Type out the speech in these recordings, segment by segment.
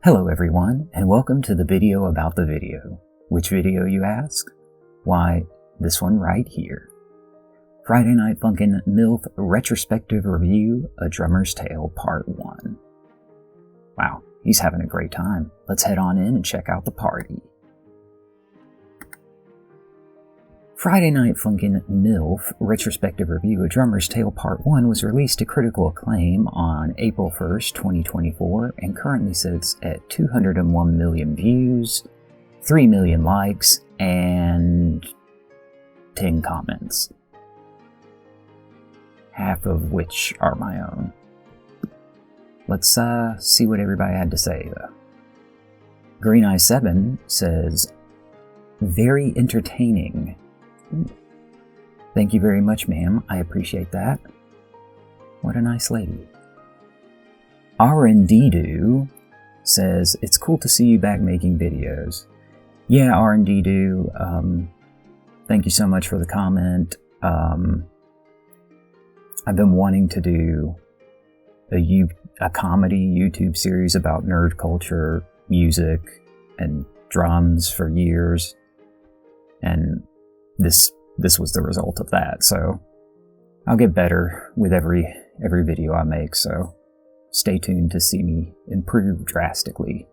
Hello everyone, and welcome to the video about the video. Which video, you ask? Why, this one right here. Friday Night Funkin' MILF Retrospective Review, A Drummer's Tale Part 1. Wow, he's having a great time. Let's head on in and check out the party. Friday Night Funkin' MILF Retrospective Review, A Drummer's Tale Part 1 was released to critical acclaim on April 1st, 2024, and currently sits at 201 million views, 3 million likes, and 10 comments. Half of which are my own. Let's see what everybody had to say, though. Green Eye 7 says, very entertaining. Thank you very much, ma'am. I appreciate that. What a nice lady. R&D-Do says, it's cool to see you back making videos. Yeah, R&D-Do, thank you so much for the comment. I've been wanting to do a comedy YouTube series about nerd culture, music, and drums for years. And this was the result of that, so I'll get better with every video I make, so stay tuned to see me improve drastically.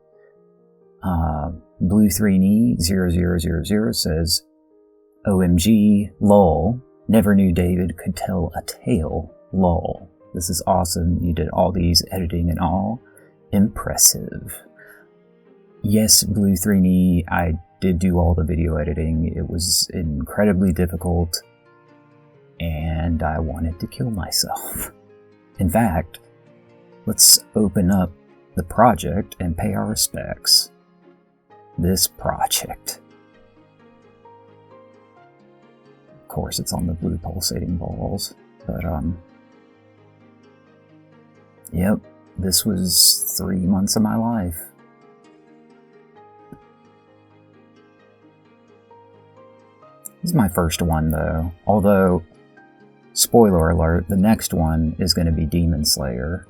Blue3knee0000 says, OMG, lol, never knew David could tell a tale, lol. This is awesome, you did all these editing and all. Impressive. Yes, Blue3knee, I did do all the video editing. It was incredibly difficult, and I wanted to kill myself. In fact, let's open up the project and pay our respects. This project. Of course, it's on the blue pulsating balls, but yep, this was 3 months of my life. This is my first one, though. Although, spoiler alert, the next one is going to be Demon Slayer.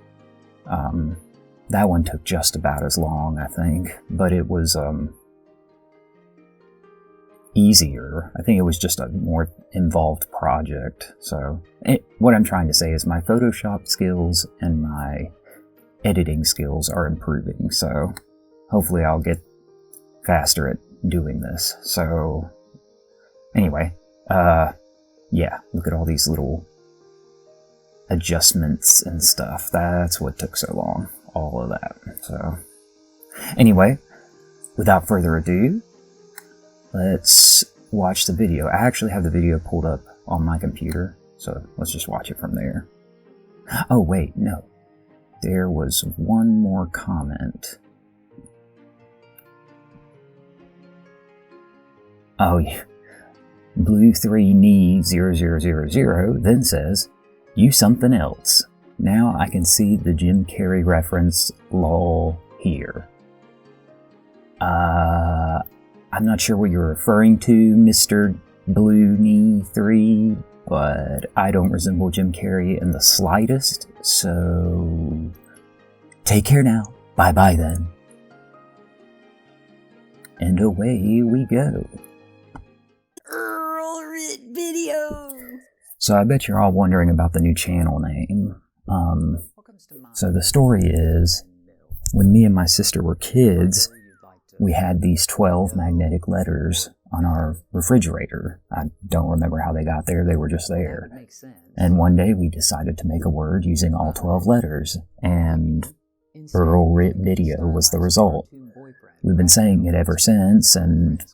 That one took just about as long, I think, but it was easier. I think it was just a more involved project. So, what I'm trying to say is my Photoshop skills and my editing skills are improving. So, hopefully I'll get faster at doing this. So, anyway, yeah, look at all these little adjustments and stuff. That's what took so long, all of that. So, anyway, without further ado, let's watch the video. I actually have the video pulled up on my computer, so let's just watch it from there. Oh, wait, no. There was one more comment. Oh, yeah. Blue3knee0000 then says, you something else. Now I can see the Jim Carrey reference, lol, here. I'm not sure what you're referring to, Mr. Blue Knee 3, but I don't resemble Jim Carrey in the slightest, so take care now. Bye-bye then. And away we go. Video. So I bet you're all wondering about the new channel name. So the story is, when me and my sister were kids, we had these 12 magnetic letters on our refrigerator. I don't remember how they got there, they were just there. And one day we decided to make a word using all 12 letters, and Earl Rit Video was the result. We've been saying it ever since, and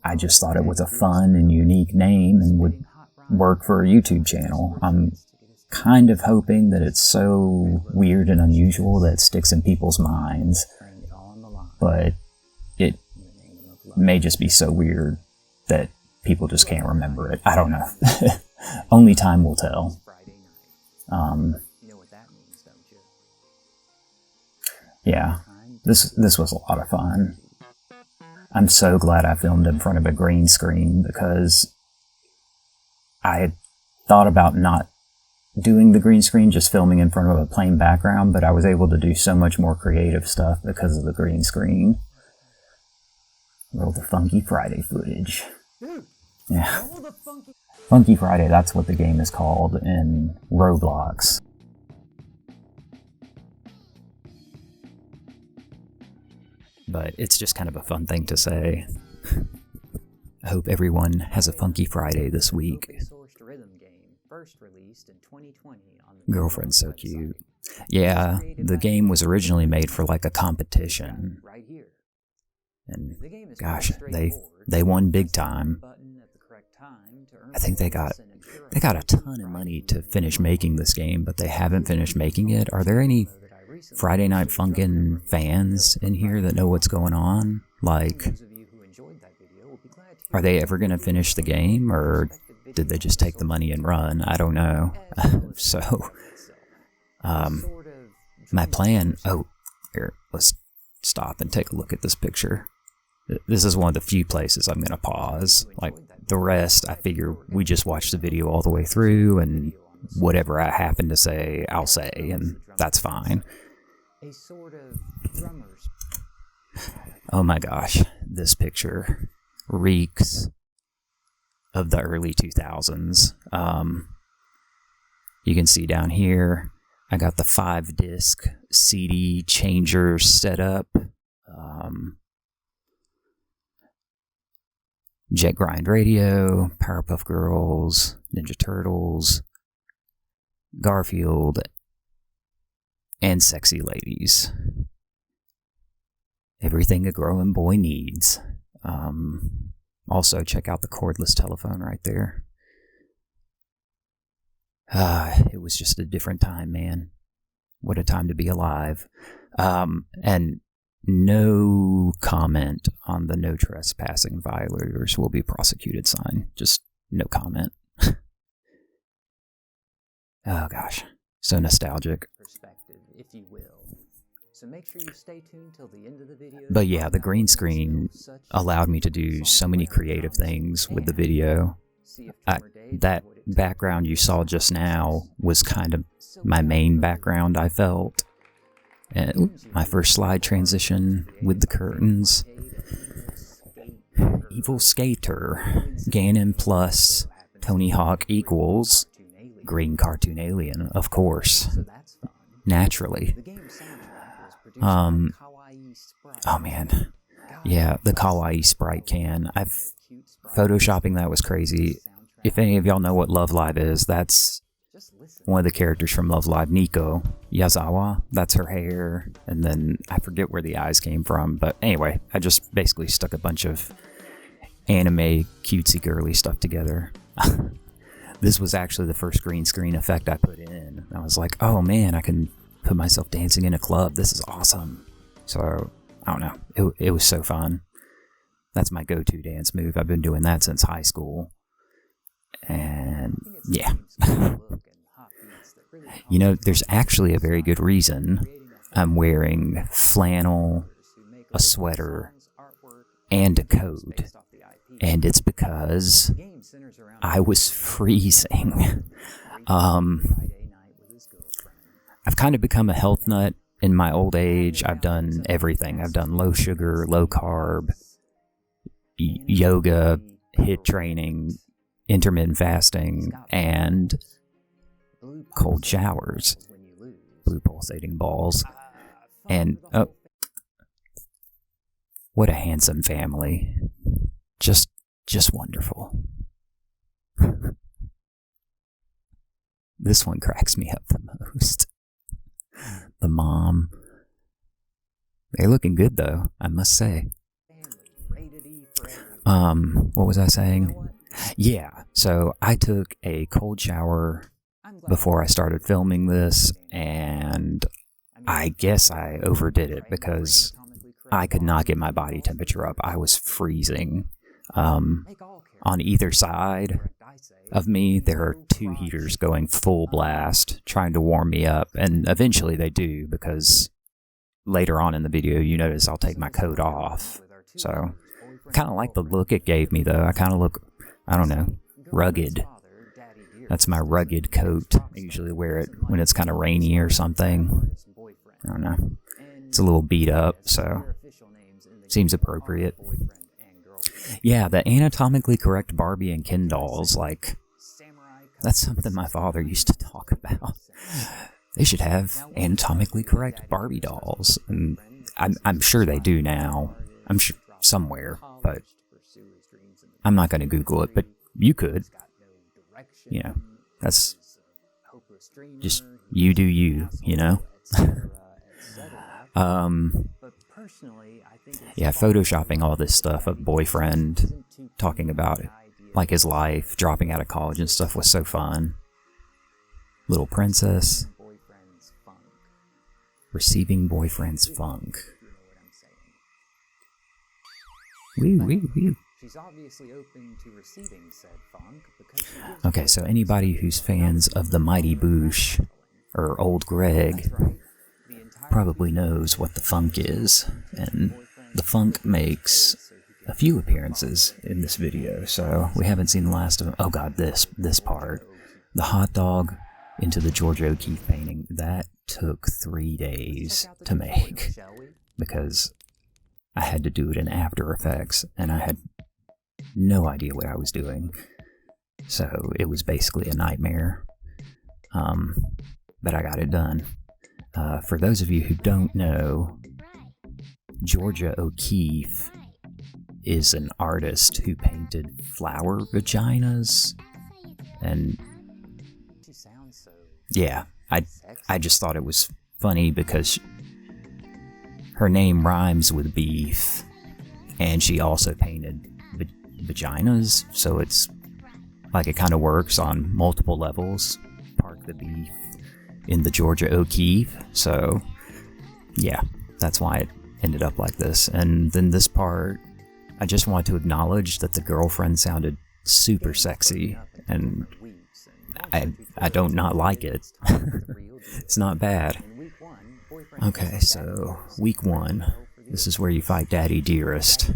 I just thought it was a fun and unique name and would work for a YouTube channel. I'm kind of hoping that it's so weird and unusual that it sticks in people's minds, but it may just be so weird that people just can't remember it. I don't know. Only time will tell. Yeah, this was a lot of fun. I'm so glad I filmed in front of a green screen, because I had thought about not doing the green screen, just filming in front of a plain background, but I was able to do so much more creative stuff because of the green screen. Roll the Funky Friday footage. Yeah. Funky Friday, that's what the game is called in Roblox. But it's just kind of a fun thing to say. I hope everyone has a Funky Friday this week. Girlfriend's so cute. Yeah, the game was originally made for like a competition. And gosh, they won big time. I think they got a ton of money to finish making this game, but they haven't finished making it. Are there any Friday Night Funkin' fans in here that know what's going on? Like, are they ever going to finish the game, or did they just take the money and run? I don't know. So, my plan... Oh, here, let's stop and take a look at this picture. This is one of the few places I'm going to pause. Like, the rest, I figure we just watch the video all the way through, and whatever I happen to say, I'll say, and that's fine. Oh my gosh, this picture reeks of the early 2000s. You can see down here, I got the 5-disc CD changer set up. Jet Grind Radio, Powerpuff Girls, Ninja Turtles, Garfield, and Sexy Ladies. Everything a growing boy needs. Also, check out the cordless telephone right there. It was just a different time, man. What a time to be alive. And no comment on the no trespassing violators will be prosecuted sign. Just no comment. Oh gosh, so nostalgic. If you will. So make sure you stay tuned till the end of the video. But yeah, the green screen allowed me to do so many creative things with the video. That background you saw just now was kind of my main background, I felt. And my first slide transition with the curtains. Evil Skater, Ganon plus Tony Hawk equals Green Cartoon Alien, of course. Naturally. Oh man. Yeah, the Kawaii Sprite can. Photoshopping that was crazy. If any of y'all know what Love Live is, that's one of the characters from Love Live, Nico Yazawa. That's her hair, and then I forget where the eyes came from, but anyway, I just basically stuck a bunch of anime cutesy girly stuff together. This was actually the first green screen effect I put in. I was like, oh man, I can put myself dancing in a club. This is awesome. So, I don't know. It was so fun. That's my go-to dance move. I've been doing that since high school. And yeah. You know, there's actually a very good reason I'm wearing flannel, a sweater, and a coat. And it's because I was freezing. I've kind of become a health nut in my old age. I've done everything. I've done low sugar, low carb, yoga, HIIT training, intermittent fasting, and cold showers. Blue pulsating balls. And, oh, what a handsome family. Just wonderful. This one cracks me up the most. The mom. They're looking good though, I must say. What was I saying? Yeah, so I took a cold shower before I started filming this, and I guess I overdid it because I could not get my body temperature up. I was freezing. On either side of me, there are 2 heaters going full blast, trying to warm me up, and eventually they do, because later on in the video, you notice I'll take my coat off. So, I kind of like the look it gave me, though. I kind of look, I don't know, rugged. That's my rugged coat. I usually wear it when it's kind of rainy or something. I don't know. It's a little beat up, so seems appropriate. Yeah, the anatomically correct Barbie and Ken dolls, like, that's something my father used to talk about. They should have anatomically correct Barbie dolls. And I'm sure they do now. I'm sure somewhere, but I'm not going to Google it, but you could. You know, that's just you do you, you know? Yeah, photoshopping all this stuff of boyfriend, talking about it, like his life, dropping out of college and stuff was so fun. Little princess. Receiving boyfriend's funk. Wee. She's obviously open to receiving said funk because okay, so anybody who's fans of the Mighty Boosh or Old Greg probably knows what the funk is, and the funk makes a few appearances in this video, so we haven't seen the last of them. Oh god, this part. The hot dog into the Georgia O'Keeffe painting, that took 3 days to make because I had to do it in After Effects and I had no idea what I was doing, so it was basically a nightmare, but I got it done. For those of you who don't know, Georgia O'Keeffe is an artist who painted flower vaginas, and yeah, I just thought it was funny because her name rhymes with beef, and she also painted vaginas, so it's like it kind of works on multiple levels. Park the beef in the Georgia O'Keeffe, so yeah, that's why it ended up like this. And then this part, I just want to acknowledge that the girlfriend sounded super sexy, and I don't not like it. It's not bad. Okay, so week 1, this is where you fight Daddy Dearest.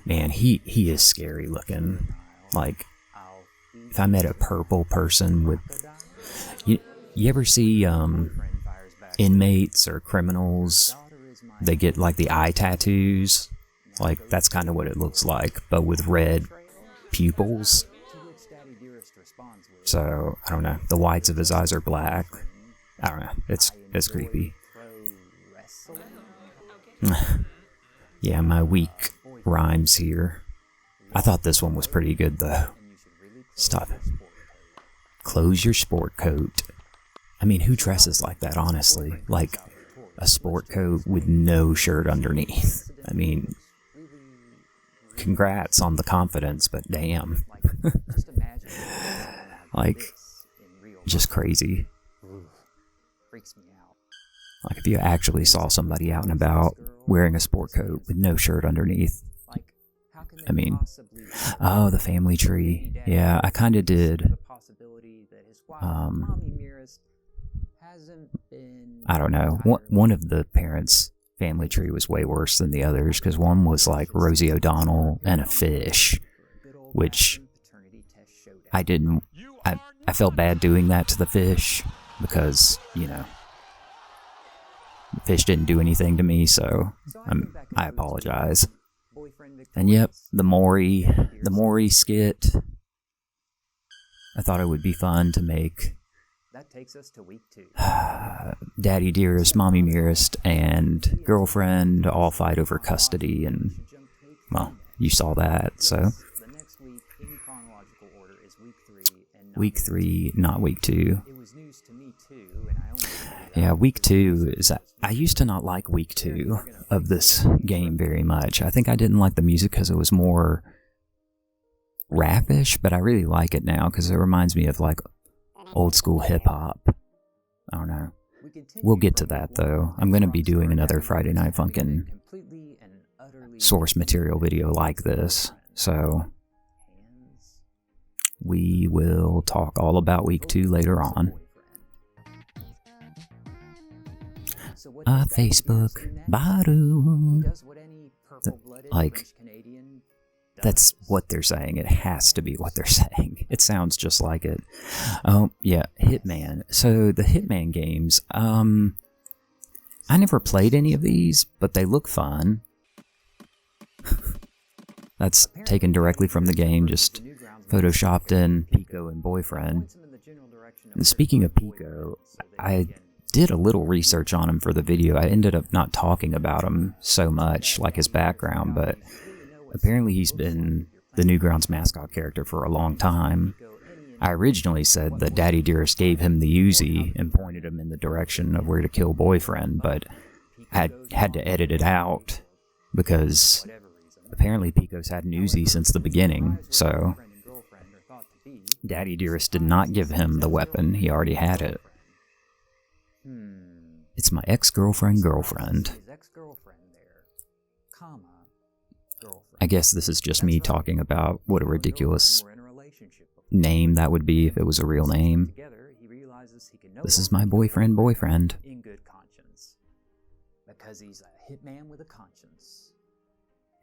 Man, he is scary looking. Like, if I met a purple person with... You ever see inmates or criminals, they get like the eye tattoos? Like, that's kind of what it looks like, but with red pupils. So, I don't know. The whites of his eyes are black. I don't know. It's creepy. Yeah, my weak rhymes here. I thought this one was pretty good, though. Stop it. Close your sport coat. I mean, who dresses like that, honestly? Like, a sport coat with no shirt underneath. I mean, congrats on the confidence, but damn. Like, just crazy. Like, if you actually saw somebody out and about wearing a sport coat with no shirt underneath, I mean, oh, the family tree. Yeah, I kind of did. I don't know. One of the parents' family tree was way worse than the others, because one was like Rosie O'Donnell and a fish, which I didn't... I felt bad doing that to the fish, because, you know, the fish didn't do anything to me, so I apologize. And yep, the Maury skit. I thought it would be fun to make that takes us to week 2. Daddy Dearest, Mommy Nearest, and Girlfriend all fight over custody, and, well, you saw that, so. Week 3, not week 2. Yeah, week 2 is... I used to not like week 2 of this game very much. I think I didn't like the music because it was more rapish, but I really like it now because it reminds me of, like, old school hip-hop. I don't know. We'll get to that, though. I'm going to be doing another Friday Night Funkin' source material video like this, so we will talk all about week 2 later on. Facebook, Baru. Like, That's what they're saying. It has to be what they're saying. It sounds just like it. Oh, yeah, Hitman. So the Hitman games, I never played any of these, but they look fun. That's taken directly from the game, just photoshopped in Pico and Boyfriend. And speaking of Pico, I did a little research on him for the video. I ended up not talking about him so much, like his background, but apparently he's been the Newgrounds mascot character for a long time. I originally said that Daddy Dearest gave him the Uzi and pointed him in the direction of where to kill Boyfriend, but I had to edit it out because apparently Pico's had an Uzi since the beginning, so Daddy Dearest did not give him the weapon. He already had it. It's my ex-girlfriend girlfriend. I guess this is just me talking about what a ridiculous name that would be if it was a real name. This is my boyfriend. In good conscience. Because he's a hitman with a conscience.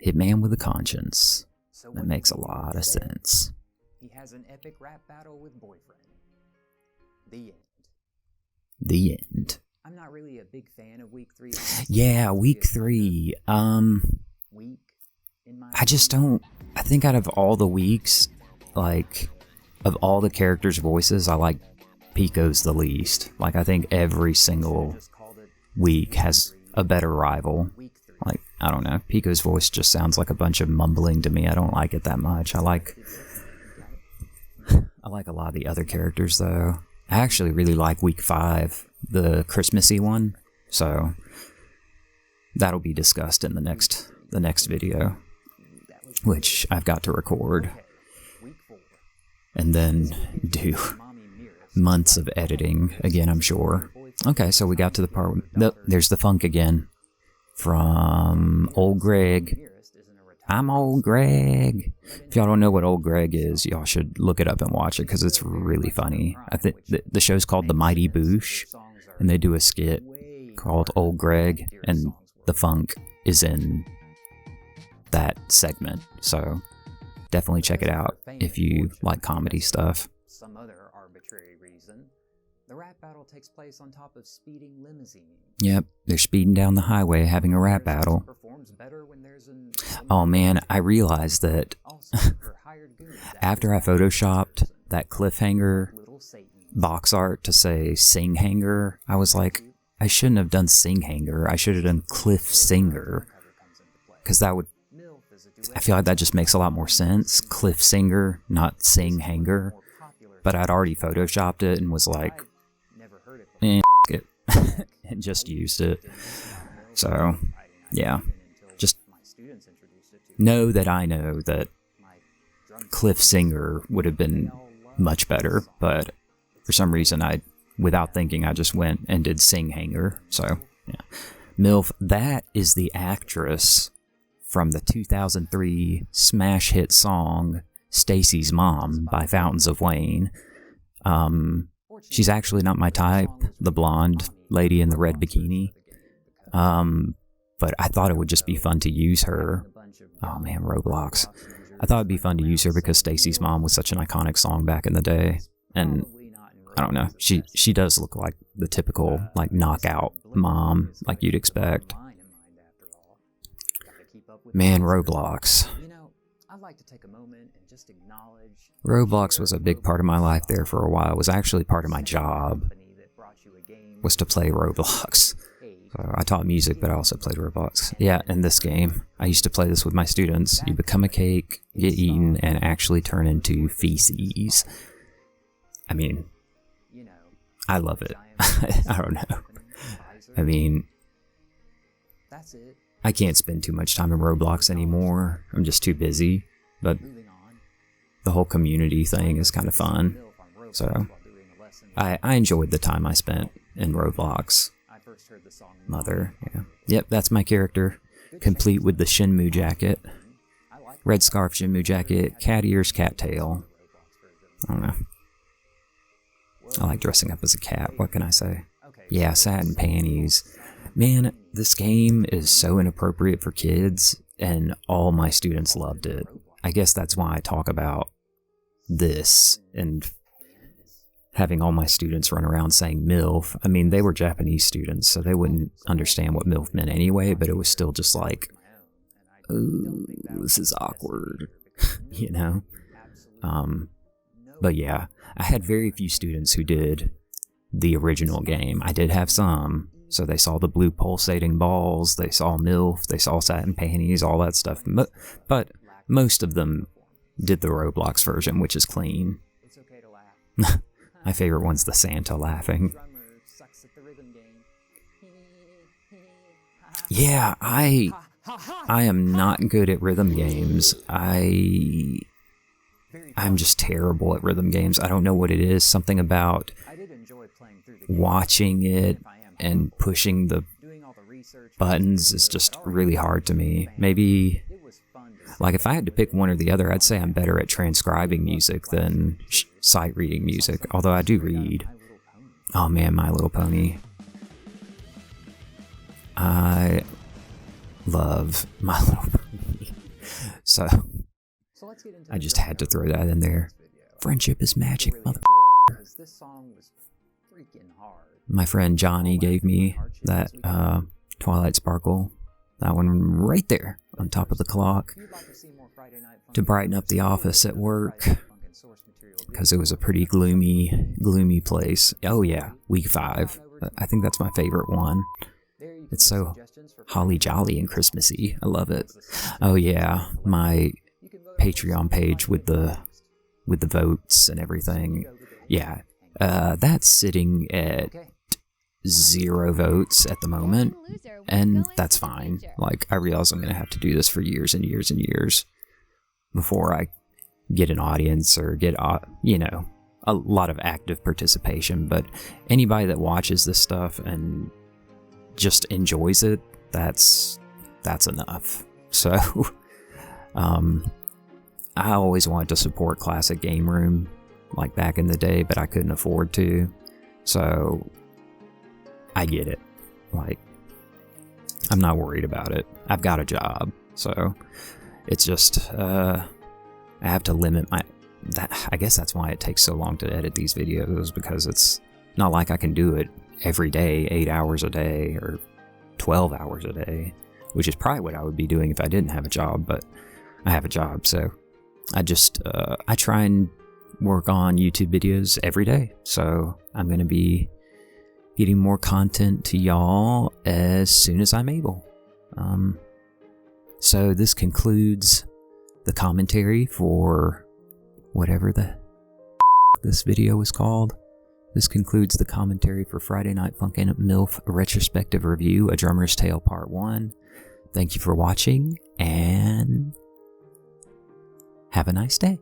Hitman with a conscience. That makes a lot of sense. He has an epic rap battle with Boyfriend. The end. The end. I'm not really a big fan of week 3. Yeah, week 3. I just don't. I think out of all the weeks, like, of all the characters' voices, I like Pico's the least. Like, I think every single week has a better rival. Like, I don't know. Pico's voice just sounds like a bunch of mumbling to me. I don't like it that much. I like a lot of the other characters, though. I actually really like week 5, the Christmassy one. So that'll be discussed in the next video, which I've got to record and then do months of editing again, I'm sure. Okay, so we got to the part. There's the funk again from Old Greg. I'm Old Greg. If y'all don't know what Old Greg is, y'all should look it up and watch it because it's really funny. I think the show's called The Mighty Boosh, and they do a skit called Old Greg, and the funk is in that segment. So definitely check it out if you like comedy stuff. Some other arbitrary reason. The rap battle takes place on top of speeding limousine. Yep, they're speeding down the highway having a rap battle. Oh man, I realized that after I photoshopped that cliffhanger box art to say sing hanger, I was like, I shouldn't have done sing hanger. I should have done cliff singer. Because that would, I feel like that just makes a lot more sense. Cliff singer, not sing hanger. But I'd already photoshopped it and was like, it. And just used it. So, yeah. Just know that I know that Cliff Singer would have been much better, but for some reason without thinking, I just went and did Sing Hanger. So, yeah. MILF, that is the actress from the 2003 smash hit song Stacy's Mom by Fountains of Wayne. She's actually not my type, the blonde lady in the red bikini. But I thought it would just be fun to use her. Oh man, Roblox. I thought it'd be fun to use her because Stacy's Mom was such an iconic song back in the day. And I don't know, she does look like the typical like knockout mom like you'd expect. Man, Roblox. Roblox was a big part of my life there for a while. It was actually part of my job, was to play Roblox. So I taught music, but I also played Roblox. Yeah, in this game, I used to play this with my students. You become a cake, get eaten, and actually turn into feces. I mean, I love it. I don't know. I mean, I can't spend too much time in Roblox anymore. I'm just too busy. But the whole community thing is kind of fun. So I enjoyed the time I spent in Roblox. Mother, yeah. Yep, that's my character, complete with the Shenmue jacket. Red scarf, Shenmue jacket, cat ears, cat tail. I don't know. I like dressing up as a cat, what can I say? Yeah, satin panties. Man, this game is so inappropriate for kids, and all my students loved it. I guess that's why I talk about this and having all my students run around saying MILF. I mean, they were Japanese students, so they wouldn't understand what MILF meant anyway, but it was still just like, ooh, this is awkward, you know? But yeah, I had very few students who did the original game. I did have some, so they saw the blue pulsating balls, they saw MILF, they saw satin panties, all that stuff, but most of them did the Roblox version, which is clean. My favorite one's the Santa laughing. Yeah, I am not good at rhythm games. I'm just terrible at rhythm games. I don't know what it is. Something about watching it and pushing the buttons is just really hard to me. Maybe, like, if I had to pick one or the other, I'd say I'm better at transcribing music than sight reading music, although I do read. Oh man, My Little Pony. I love My Little Pony. So I just had to throw that in there. Friendship is magic, mother. My friend Johnny gave me that Twilight Sparkle. That one right there on top of the clock to brighten up the office at work, because it was a pretty gloomy place. Oh yeah, week 5. I think that's my favorite one. It's so holly jolly and Christmassy. I love it. Oh yeah, my Patreon page with the votes and everything. Yeah, that's sitting at 0 votes at the moment, and that's fine. Like, I realize I'm gonna have to do this for years and years and years before I get an audience or get, you know, a lot of active participation. But anybody that watches this stuff and just enjoys it, that's enough. So I always wanted to support Classic Game Room, like back in the day, but I couldn't afford to. So I get it. Like, I'm not worried about it. I've got a job, so it's just I have to limit I guess that's why it takes so long to edit these videos, because it's not like I can do it every day, 8 hours a day or 12 hours a day, which is probably what I would be doing if I didn't have a job. But I have a job, so I just I try and work on YouTube videos every day. So I'm going to be getting more content to y'all as soon as I'm able. So this concludes the commentary for whatever this video was called. This concludes the commentary for Friday Night Funkin' MILF Retrospective Review, A Drummer's Tale Part 1. Thank you for watching, and have a nice day.